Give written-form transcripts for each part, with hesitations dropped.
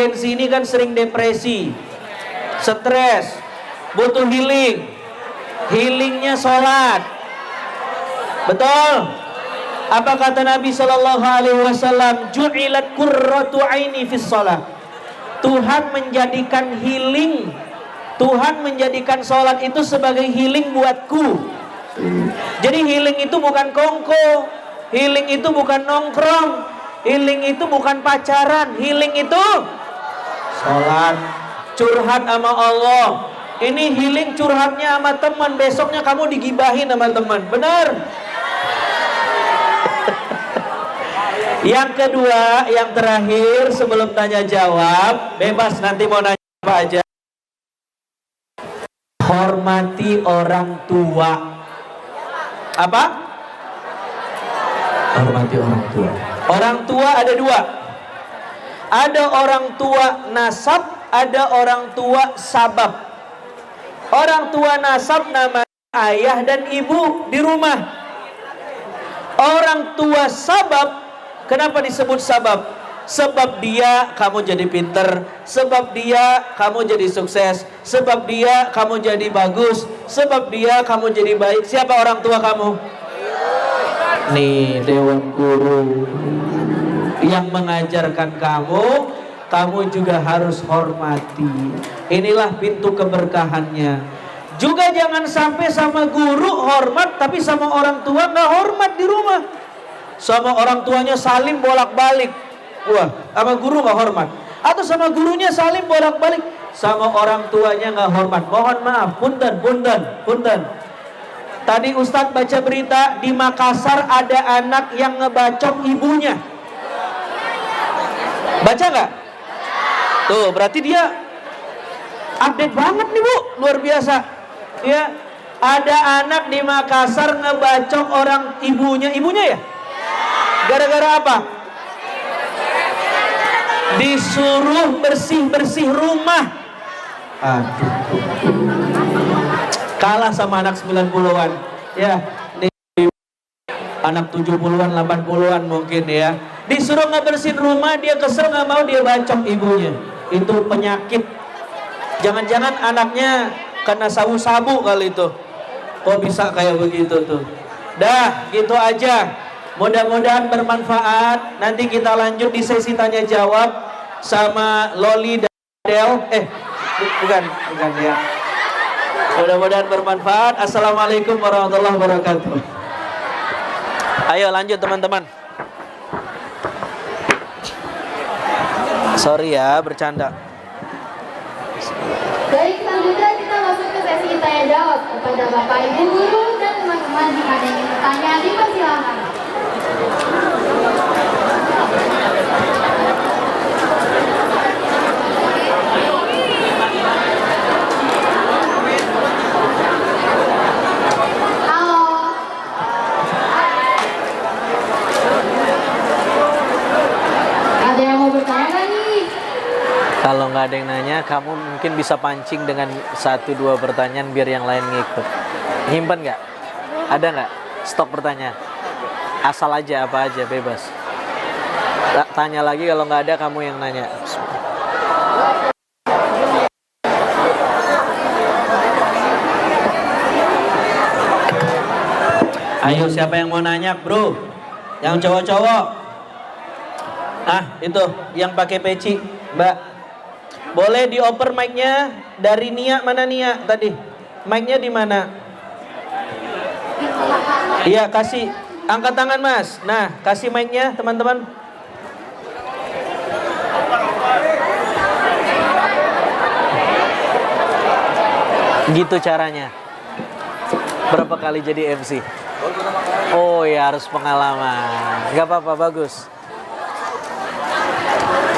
Gen Z ini kan sering depresi, stres, butuh healing. Healingnya sholat. Betul? Apa kata Nabi Shallallahu Alaihi Wasallam? Ju'ilat qurratu aini fis sholat. Tuhan menjadikan healing, Tuhan menjadikan sholat itu sebagai healing buatku. Jadi healing itu bukan kongko, healing itu bukan nongkrong, healing itu bukan pacaran, healing itu sholat, curhat sama Allah. Ini healing curhatnya sama teman, besoknya kamu digibahin sama teman, benar? Yang kedua, yang terakhir sebelum tanya jawab, bebas nanti mau nanya apa aja. Hormati orang tua. Apa? Hormati orang tua. Orang tua ada dua. Ada orang tua nasab, ada orang tua sabab. Orang tua nasab nama ayah dan ibu di rumah. Orang tua sabab, kenapa disebut sabab? Sebab dia kamu jadi pinter, sebab dia kamu jadi sukses, sebab dia kamu jadi bagus, sebab dia kamu jadi baik. Siapa orang tua kamu? Nih, Dewan Guru yang mengajarkan kamu, kamu juga harus hormati. Inilah pintu keberkahannya. Juga jangan sampai sama guru hormat, tapi sama orang tua nggak hormat di rumah. Sama orang tuanya salim bolak-balik, wah, sama guru nggak hormat. Atau sama gurunya salim bolak-balik, sama orang tuanya nggak hormat. Mohon maaf, punten. Tadi Ustadz baca berita di Makassar ada anak yang ngebacok ibunya. Baca nggak? Tuh, berarti dia update banget nih Bu, luar biasa. Ya, ada anak di Makassar ngebacok orang ibunya ya? Gara-gara apa? Disuruh bersih-bersih rumah. Aduh. Kalah sama anak 90-an. Ya, anak 70-an, 80-an mungkin ya. Disuruh ngebersihin rumah, dia kesel nggak mau, dia bacok ibunya. Itu penyakit. Jangan-jangan anaknya kena sabu-sabu kali itu. Kok bisa kayak begitu tuh? Dah, gitu aja. Mudah-mudahan bermanfaat. Nanti kita lanjut di sesi tanya jawab sama Loli dan Del. Bukan ya. Mudah-mudahan bermanfaat. Assalamualaikum warahmatullahi wabarakatuh. Ayo lanjut teman-teman. Sorry ya, bercanda. Baik, selanjutnya kita masuk ke sesi tanya jawab. Kepada Bapak Ibu Guru dan teman-teman, jika ada yang ingin bertanya, dipersilakan. Kalau nggak ada yang nanya, kamu mungkin bisa pancing dengan 1-2 pertanyaan biar yang lain ngikut. Nyimpen nggak? Ada nggak? Stok pertanyaan. Asal aja, apa aja, bebas. Tanya lagi, kalau nggak ada kamu yang nanya. Ayo, siapa yang mau nanya, bro? Yang cowok-cowok. Itu yang pakai peci, Mbak. Boleh dioper mic-nya dari Nia. Mana Nia tadi? Mic-nya di mana? Iya, kasih. Angkat tangan Mas. Nah, kasih mic-nya teman-teman. Gitu caranya. Berapa kali jadi MC? Oh ya, harus pengalaman. Gak apa-apa, bagus.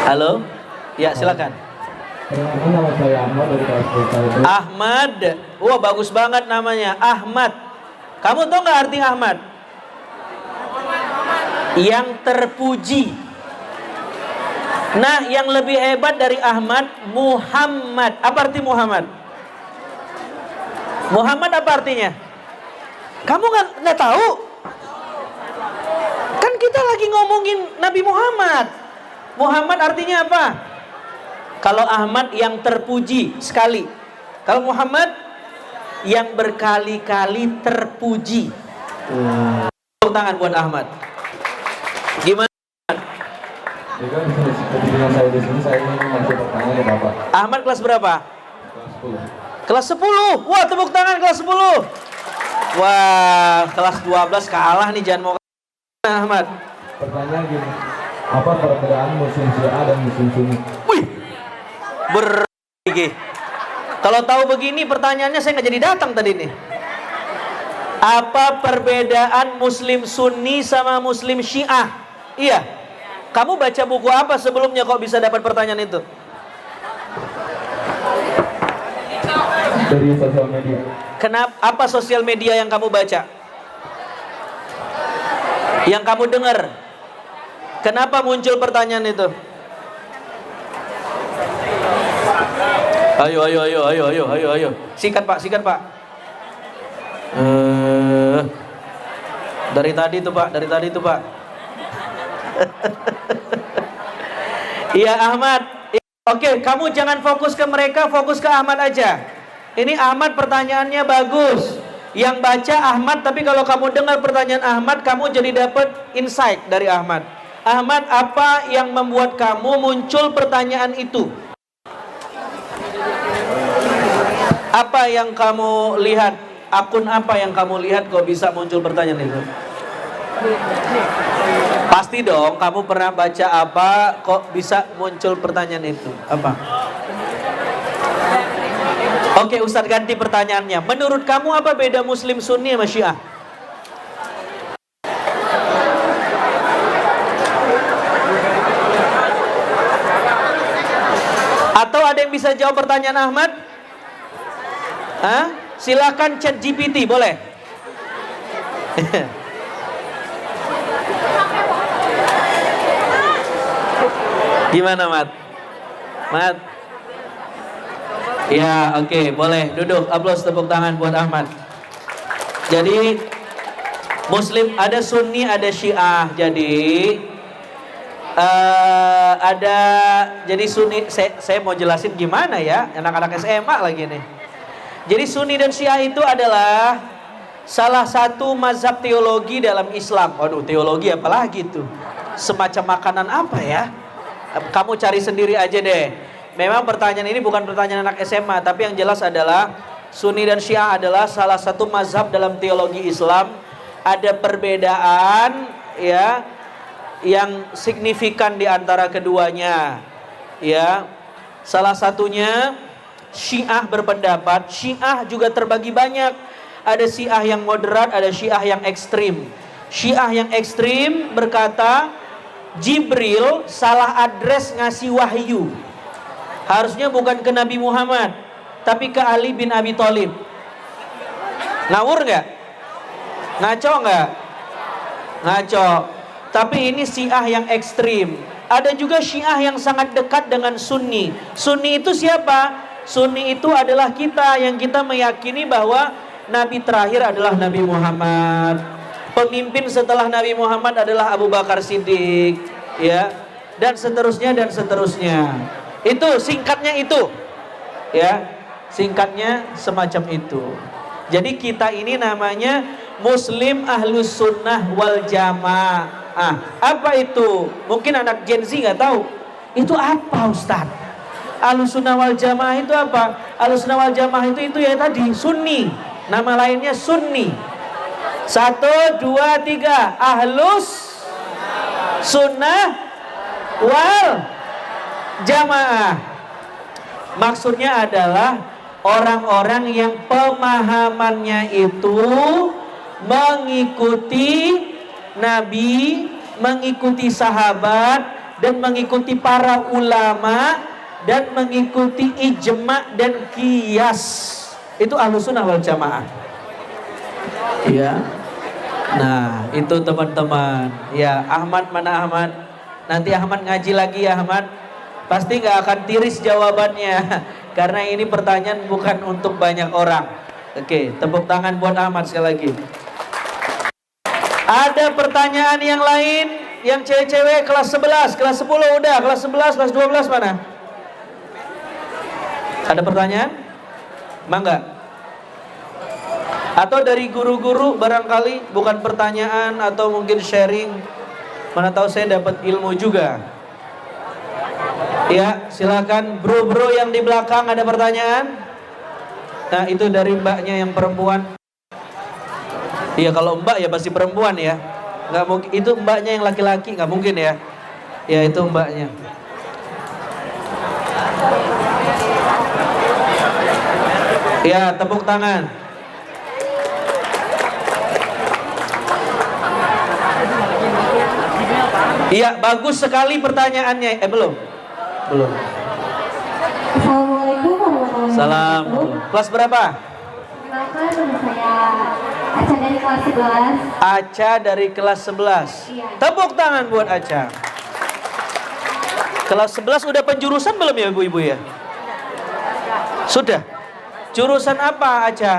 Halo? Ya, silakan. Nama saya Ahmad dari KSP. Ahmad, wah bagus banget namanya, Ahmad. Kamu tahu nggak arti Ahmad? Yang terpuji. Nah, yang lebih hebat dari Ahmad, Muhammad. Apa arti Muhammad? Muhammad apa artinya? Kamu nggak tahu? Kan kita lagi ngomongin Nabi Muhammad. Muhammad artinya apa? Kalau Ahmad yang terpuji sekali. Kalau Muhammad yang berkali-kali terpuji. Tepuk tangan buat Ahmad. Gimana? Ya kan, seperti dengan saya di sini, saya ingin masuk pertanyaan ke Bapak. Ahmad kelas berapa? Kelas 10. Kelas 10. Wah, tepuk tangan kelas 10. Wah, kelas 12 kalah nih, jangan mau kalah, Ahmad. Pertanyaan gini, apa perbedaan Muslim Syiah dan Muslim Sunni? Wih, bergigi. Kalau tahu begini pertanyaannya saya nggak jadi datang tadi nih. Apa perbedaan Muslim Sunni sama Muslim Syiah? Iya. Kamu baca buku apa sebelumnya kok bisa dapat pertanyaan itu? Dari sosial media. Kenapa? Apa sosial media yang kamu baca? Yang kamu dengar? Kenapa muncul pertanyaan itu? Ayo. Sikat Pak. Dari tadi tuh Pak. Iya Ahmad. Oke, kamu jangan fokus ke mereka, fokus ke Ahmad aja. Ini Ahmad pertanyaannya bagus. Yang baca Ahmad, tapi kalau kamu dengar pertanyaan Ahmad, kamu jadi dapat insight dari Ahmad. Ahmad, apa yang membuat kamu muncul pertanyaan itu? Apa yang kamu lihat? Akun apa yang kamu lihat kok bisa muncul pertanyaan itu? Pasti dong, kamu pernah baca apa kok bisa muncul pertanyaan itu? Apa? Oke, Ustadz ganti pertanyaannya. Menurut kamu apa beda Muslim Sunni sama Syiah? Atau ada yang bisa jawab pertanyaan Ahmad? Hah? Silakan chat GPT, boleh? Gimana, Mat? Ya, oke, boleh. Duduk, aplaus, tepuk tangan buat Ahmad. Jadi Muslim ada Sunni, ada Syiah. Jadi jadi Sunni, saya mau jelasin gimana ya, anak-anak SMA lagi nih. Jadi Sunni dan Syiah itu adalah salah satu mazhab teologi dalam Islam. Waduh, teologi apalagi tuh? Semacam makanan apa ya? Kamu cari sendiri aja deh. Memang pertanyaan ini bukan pertanyaan anak SMA, tapi yang jelas adalah Sunni dan Syiah adalah salah satu mazhab dalam teologi Islam. Ada perbedaan ya yang signifikan di antara keduanya. Ya. Salah satunya Syiah berpendapat, Syiah juga terbagi banyak. Ada Syiah yang moderat, ada Syiah yang ekstrim. Syiah yang ekstrim berkata Jibril salah address ngasih wahyu. Harusnya bukan ke Nabi Muhammad, tapi ke Ali bin Abi Thalib. Ngawur nggak? Ngaco nggak? Ngaco. Tapi ini Syiah yang ekstrim. Ada juga Syiah yang sangat dekat dengan Sunni. Sunni itu siapa? Sunni itu adalah kita yang kita meyakini bahwa Nabi terakhir adalah Nabi Muhammad. Pemimpin setelah Nabi Muhammad adalah Abu Bakar Siddiq, ya, dan seterusnya dan seterusnya. Itu singkatnya itu, ya, singkatnya semacam itu. Jadi kita ini namanya Muslim Ahlus Sunnah wal Jamaah. Apa itu? Mungkin anak Gen Z nggak tahu. Itu apa, Ustadz? Ahlus Sunnah wal Jamaah itu apa? Ahlus Sunnah wal Jamaah itu ya tadi Sunni. Nama lainnya Sunni. 1, 2, 3. Ahlus Sunnah wal Jamaah. Maksudnya adalah orang-orang yang pemahamannya itu mengikuti Nabi, mengikuti sahabat, dan mengikuti para ulama, dan mengikuti ijma dan qiyas. Itu Ahlus Sunnah wal Jamaah. Ya. Nah, itu teman-teman. Ya, Ahmad, mana Ahmad? Nanti Ahmad ngaji lagi ya, Ahmad. Pasti nggak akan tiris jawabannya. Karena ini pertanyaan bukan untuk banyak orang. Oke, tepuk tangan buat Ahmad sekali lagi. Ada pertanyaan yang lain? Yang cewek-cewek kelas 11, kelas 10 udah, kelas 11, kelas 12 mana? Ada pertanyaan? Mangga. Atau dari guru-guru barangkali bukan pertanyaan atau mungkin sharing. Mana tahu saya dapat ilmu juga. Ya, silakan bro-bro yang di belakang ada pertanyaan? Nah, itu dari mbaknya yang perempuan. Iya, kalau mbak ya pasti perempuan ya. Nggak mungkin itu mbaknya yang laki-laki, nggak mungkin ya. Ya, itu mbaknya. Ya, tepuk tangan. Iya, bagus sekali pertanyaannya. Belum. Belum. Assalamualaikum warahmatullahi Salam. wabarakatuh. Kelas berapa? Perkenalkan, nama saya Aca dari kelas 11. Aca dari kelas 11. Iya. Tepuk tangan buat Aca. Kelas 11 udah penjurusan belum ya ibu-ibu ya? Sudah. Jurusan apa Aca?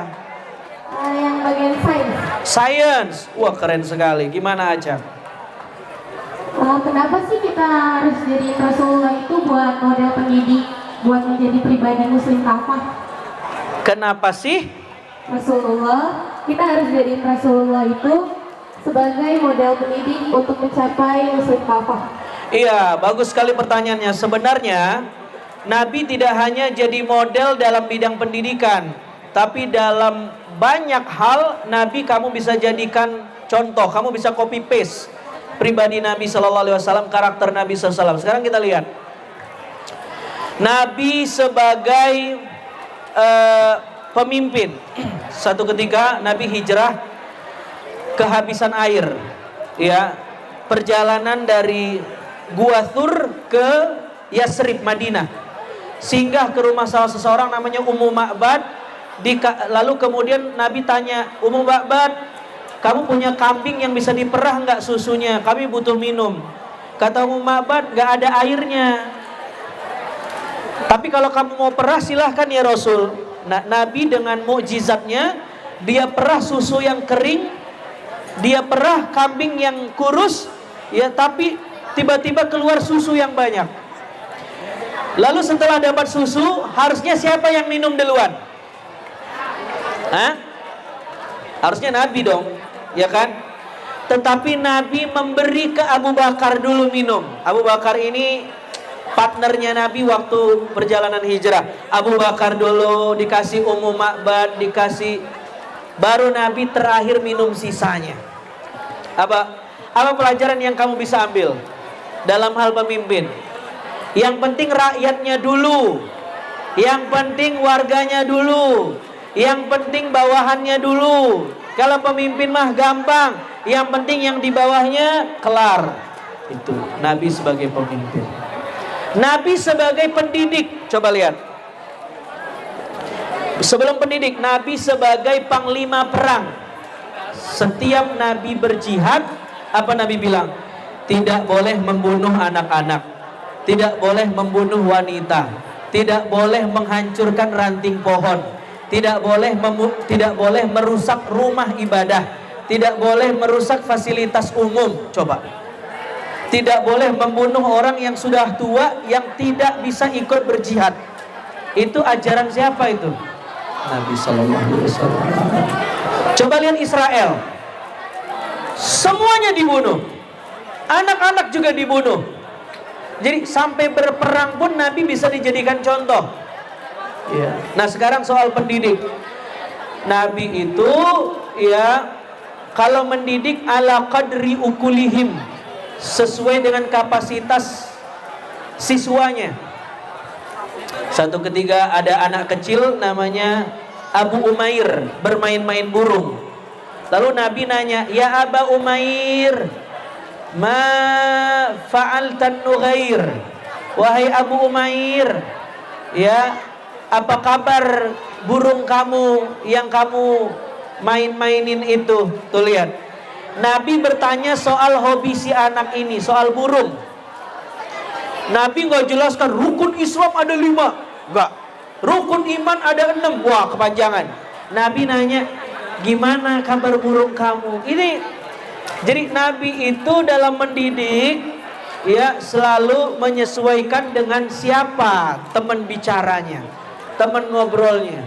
Yang bagian sains. Science. Wah, keren sekali. Gimana Aca? Kenapa sih kita harus jadi Rasulullah itu buat model pendidik, buat menjadi pribadi muslim kafah? Kenapa sih? Rasulullah, kita harus jadi Rasulullah itu sebagai model pendidik untuk mencapai muslim kafah. Iya, bagus sekali pertanyaannya. Sebenarnya Nabi tidak hanya jadi model dalam bidang pendidikan, tapi dalam banyak hal Nabi kamu bisa jadikan contoh, kamu bisa copy paste pribadi Nabi Shallallahu Alaihi Wasallam, karakter Nabi SAW. Sekarang kita lihat Nabi sebagai pemimpin. Satu ketika Nabi hijrah kehabisan air, ya, perjalanan dari Gua Thur ke Yasrib Madinah, singgah ke rumah salah seseorang namanya Ummu Ma'bad. Lalu kemudian Nabi tanya, Ummu Ma'bad, kamu punya kambing yang bisa diperah nggak susunya? Kami butuh minum. Kata Ummu Ma'bad, nggak ada airnya. Tapi kalau kamu mau perah silahkan ya Rasul. Nah, Nabi dengan mukjizatnya, dia perah susu yang kering, dia perah kambing yang kurus, ya, tapi tiba-tiba keluar susu yang banyak. Lalu setelah dapat susu, harusnya siapa yang minum duluan? Hah? Harusnya Nabi dong, ya kan? Tetapi Nabi memberi ke Abu Bakar dulu minum. Abu Bakar ini partnernya Nabi waktu perjalanan hijrah. Abu Bakar dulu dikasih Ummu Ma'bad, dikasih, baru Nabi terakhir minum sisanya. Apa pelajaran yang kamu bisa ambil dalam hal pemimpin? Yang penting rakyatnya dulu, yang penting warganya dulu, yang penting bawahannya dulu. Kalau pemimpin mah gampang, yang penting yang di bawahnya kelar. Itu Nabi sebagai pemimpin. Nabi sebagai pendidik, coba lihat. Sebelum pendidik, Nabi sebagai panglima perang. Setiap Nabi berjihad, apa Nabi bilang? Tidak boleh membunuh anak-anak, tidak boleh membunuh wanita, tidak boleh menghancurkan ranting pohon, tidak boleh merusak rumah ibadah, tidak boleh merusak fasilitas umum. Coba. Tidak boleh membunuh orang yang sudah tua yang tidak bisa ikut berjihad. Itu ajaran siapa itu? Nabi Sallallahu Alaihi Wasallam. Coba lihat Israel, semuanya dibunuh, anak-anak juga dibunuh. Jadi sampai berperang pun Nabi bisa dijadikan contoh. Ya. Nah sekarang soal pendidik, Nabi itu ya kalau mendidik ala qadri ukulihim, sesuai dengan kapasitas siswanya. Satu ketika ada anak kecil namanya Abu Umair bermain-main burung. Lalu Nabi nanya, ya Aba Umair, ma fa'altan nughair? Wahai Abu Umair, ya, apa kabar burung kamu yang kamu main-mainin itu? Tuh lihat, Nabi bertanya soal hobi si anak ini, soal burung. Nabi nggak jelaskan rukun Islam ada 5, nggak. Rukun iman ada 6, wah kepanjangan. Nabi nanya, gimana kabar burung kamu? Ini, jadi Nabi itu dalam mendidik, ya, selalu menyesuaikan dengan siapa teman bicaranya. teman ngobrolnya.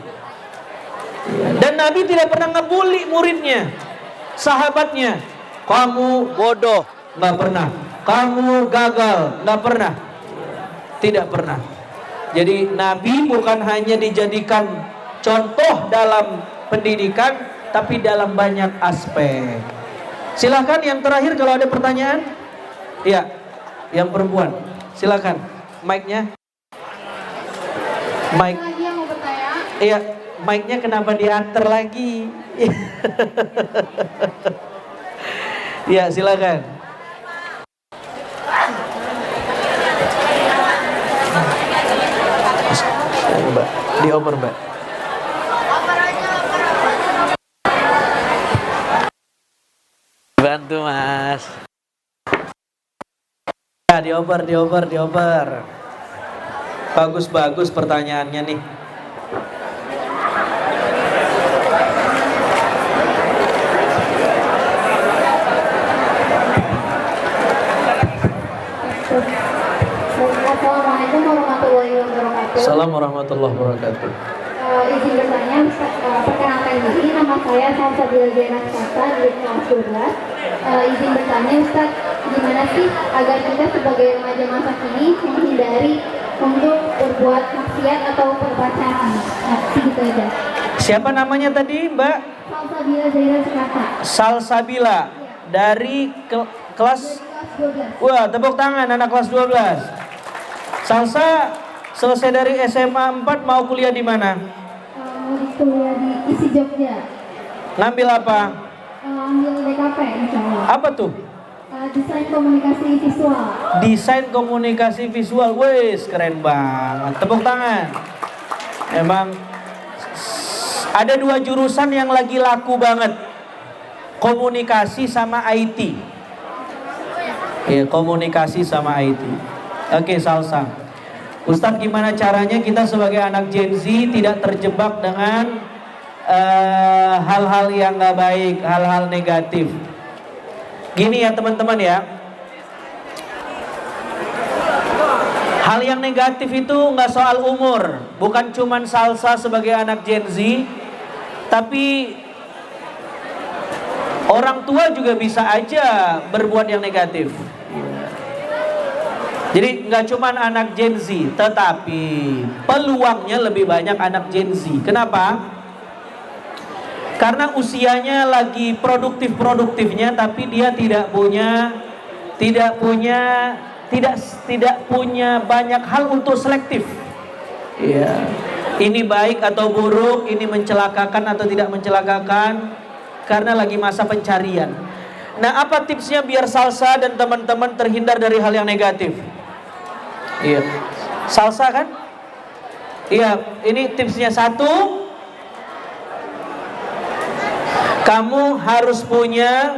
Dan Nabi tidak pernah ngebully muridnya, sahabatnya. Kamu bodoh, nggak pernah. Kamu gagal, nggak pernah. Tidak pernah. Jadi Nabi bukan hanya dijadikan contoh dalam pendidikan, tapi dalam banyak aspek. Silakan yang terakhir kalau ada pertanyaan. Iya, yang perempuan. Silakan, mic-nya. Mic. Lagi yang mau bertanya? Iya, mic-nya kenapa diantar lagi? Iya, silakan. Mbak, dioper, Mbak. Bantu, Mas. Ya, dioper. Bagus pertanyaannya nih. Assalamualaikum warahmatullahi wabarakatuh. Assalamualaikum warahmatullahi wabarakatuh. Izin bertanya, perkenalkan diri, nama saya Salsabila Zainab Sasa dari kelas 12. Izin bertanya Ustaz, gimana sih agar kita sebagai remaja masa kini menghindari untuk berbuat maksiat atau perpacaran? Nah, segitu aja. Siapa namanya tadi, Mbak? Salsabila Zainab Sasa. Salsabila dari kelas. Kelas 12. Wah, tepuk tangan anak kelas 12. Salsa selesai dari SMA 4 mau kuliah di mana? Mau kuliah di ISI Jogja. Ngambil apa? Ambil DKP insya Allah. Apa tuh? Desain komunikasi visual. Desain komunikasi visual. Wes, keren banget. Tepuk tangan. Emang ada dua jurusan yang lagi laku banget. Komunikasi sama IT. Ya, komunikasi sama IT. Oke, Salsa. Ustadz, gimana caranya kita sebagai anak Gen Z tidak terjebak dengan hal-hal yang nggak baik, hal-hal negatif? Gini ya teman-teman ya. Hal yang negatif itu nggak soal umur, bukan cuman Salsa sebagai anak Gen Z, tapi orang tua juga bisa aja berbuat yang negatif. Jadi nggak cuman anak Gen Z, tetapi peluangnya lebih banyak anak Gen Z. Kenapa? Karena usianya lagi produktifnya, tapi dia tidak punya banyak hal untuk selektif. Ya. Ini baik atau buruk, ini mencelakakan atau tidak mencelakakan, karena lagi masa pencarian. Nah, apa tipsnya biar Salsa dan teman-teman terhindar dari hal yang negatif? Iya, Salsa kan? Iya, ini tipsnya satu. Kamu harus punya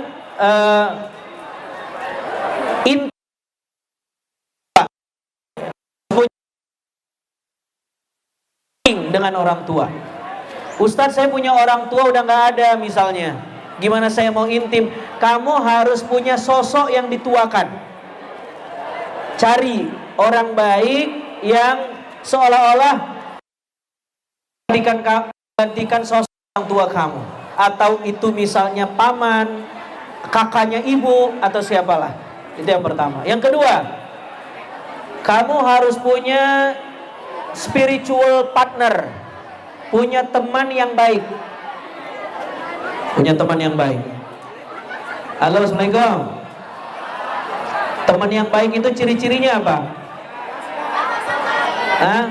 dengan orang tua. Ustadz, saya punya orang tua udah nggak ada misalnya. Gimana saya mau intim? Kamu harus punya sosok yang dituakan. Cari orang baik yang seolah-olah gantikan sosok orang tua kamu. Atau itu misalnya paman, kakaknya ibu, atau siapalah. Itu yang pertama. Yang kedua, kamu harus punya spiritual partner, punya teman yang baik. Punya teman yang baik. Halo, Assalamualaikum. Teman yang baik itu ciri-cirinya apa? Hah?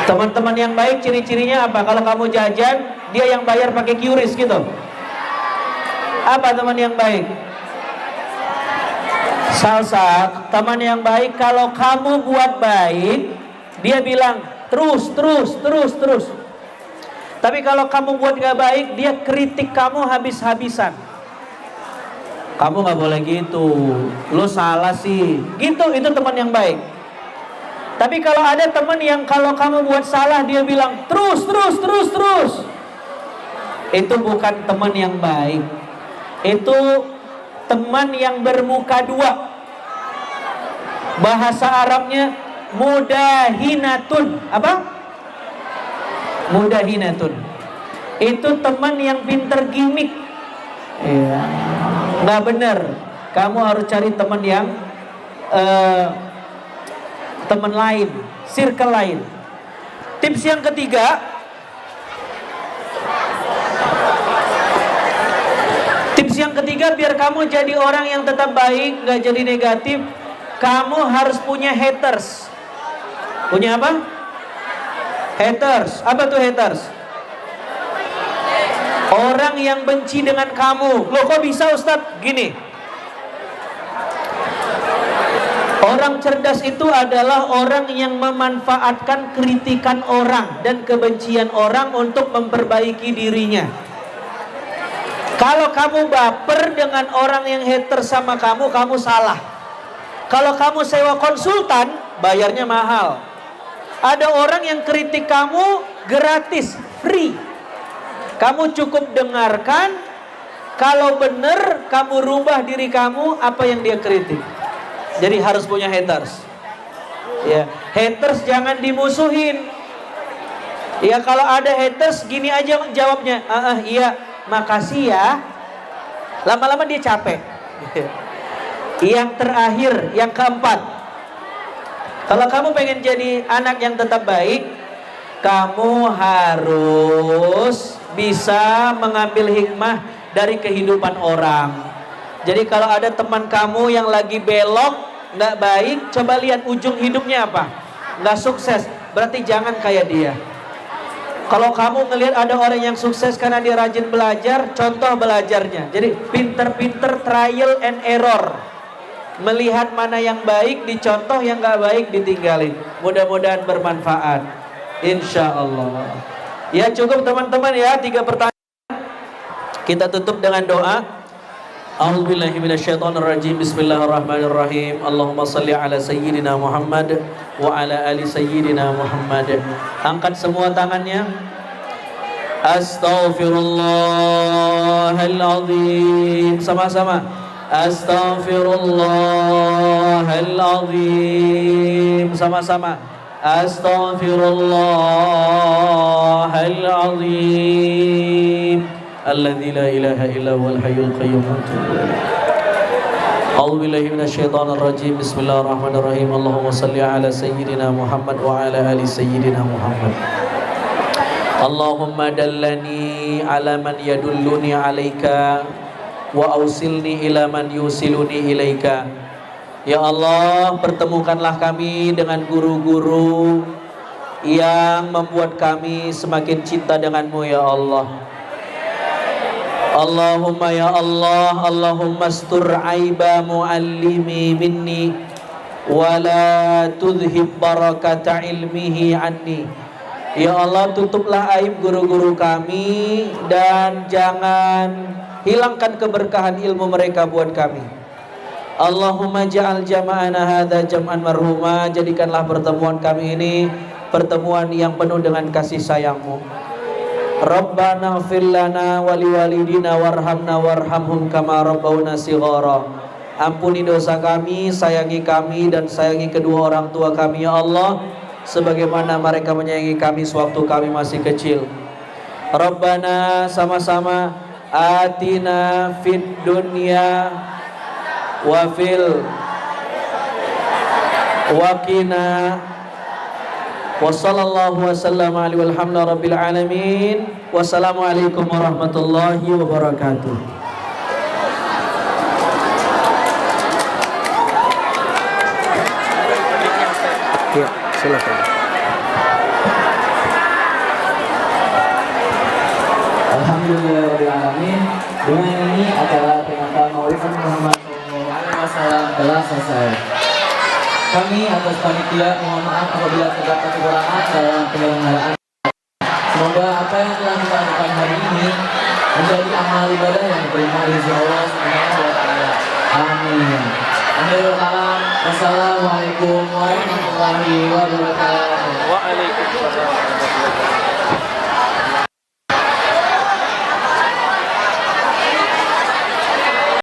Teman-teman yang baik ciri-cirinya apa? Kalau kamu jajan, dia yang bayar pakai QRIS gitu. Apa teman yang baik? Salsa, teman yang baik kalau kamu buat baik, dia bilang terus. Tapi kalau kamu buat gak baik, dia kritik kamu habis-habisan. Kamu gak boleh gitu, lo salah sih. Gitu, itu teman yang baik. Tapi kalau ada teman yang kalau kamu buat salah, dia bilang terus. Itu bukan teman yang baik. Itu teman yang bermuka dua. Bahasa Arabnya mudahinatun. Apa? Mudahinatun. Itu teman yang pinter gimmick. Iya. Nggak bener. Kamu harus cari teman yang teman lain, circle lain. Tips yang ketiga, biar kamu jadi orang yang tetap baik, nggak jadi negatif, kamu harus punya haters. Punya apa? Haters. Apa tuh haters? Orang yang benci dengan kamu. Loh kok bisa Ustadz? Gini, orang cerdas itu adalah orang yang memanfaatkan kritikan orang dan kebencian orang untuk memperbaiki dirinya. Kalau kamu baper dengan orang yang hater sama kamu, kamu salah. Kalau kamu sewa konsultan, bayarnya mahal. Ada orang yang kritik kamu gratis, free. Kamu cukup dengarkan, kalau benar kamu rubah diri kamu apa yang dia kritik. Jadi harus punya haters. Ya, haters jangan dimusuhin. Ya, kalau ada haters gini aja jawabnya, iya, makasih ya. Lama-lama dia capek. Yang terakhir, yang keempat, kalau kamu pengen jadi anak yang tetap baik, kamu harus bisa mengambil hikmah dari kehidupan orang. Jadi kalau ada teman kamu yang lagi belok, nggak baik, coba lihat ujung hidupnya apa. Nggak sukses, berarti jangan kayak dia. Kalau kamu ngelihat ada orang yang sukses karena dia rajin belajar, contoh belajarnya. Jadi pinter-pinter trial and error. Melihat mana yang baik dicontoh, yang nggak baik ditinggalin. Mudah-mudahan bermanfaat. Insya Allah. Ya cukup teman-teman ya, 3 pertanyaan. Kita tutup dengan doa. A'udzubillahi minasyaitonirrajim. Bismillahirrahmanirrahim. Allahumma shalli ala sayyidina Muhammad wa ala ali sayyidina Muhammad. Angkat semua tangannya. Astaghfirullahaladzim. Sama-sama. Astaghfirullahaladzim. Sama-sama. Astaghfirullahaladzim. Alladzi la ilaha illa huwal hayyul qayyum. A'udzu billahi minasyaitonir rajim. Bismillahirrahmanirrahim. Allahumma shalli ala sayyidina Muhammad wa ala ali sayyidina Muhammad. Allahumma dallani ala man yadulluni alaika wa ausilni ila man yusiluni ilaika. Ya Allah, pertemukanlah kami dengan guru-guru yang membuat kami semakin cinta denganmu ya Allah. Allahumma ya Allah, Allahumma astur aiba muallimi minni wa la tudhib barakata ilmihi anni. Ya Allah, tutuplah aib guru-guru kami dan jangan hilangkan keberkahan ilmu mereka buat kami. Allahumma ja'al jama'ana hadza jam'an marhuma. Jadikanlah pertemuan kami ini pertemuan yang penuh dengan kasih sayang-Mu. Rabbana ighfir lana wa liwalidina warhamna warhamhum kama rabbawna shighara. Ampuni dosa kami, sayangi kami dan sayangi kedua orang tua kami ya Allah, sebagaimana mereka menyayangi kami sewaktu kami masih kecil. Rabbana, sama-sama, atina fid dunya wa fil waqina wa sallallahu wasallam alaihi walhamdulillah rabbil alamin. Wassalamualaikum warahmatullahi wabarakatuh. Ya, silakan. Alhamdulillahirrahmanirrahim. Dengan ini acara peringatan Maulid Muhammad SAW telah selesai. Kami atas panitia mohon maaf apabila terdapat kekurangan dalam penyelenggaraan. Semoga apa yang telah kita lakukan hari ini menjadi amal ibadah yang diterima oleh Allah Subhanahu wa taala. Amin. Akhirul kalam. Wassalamualaikum warahmatullahi wabarakatuh. Waalaikumsalam warahmatullahi wabarakatuh.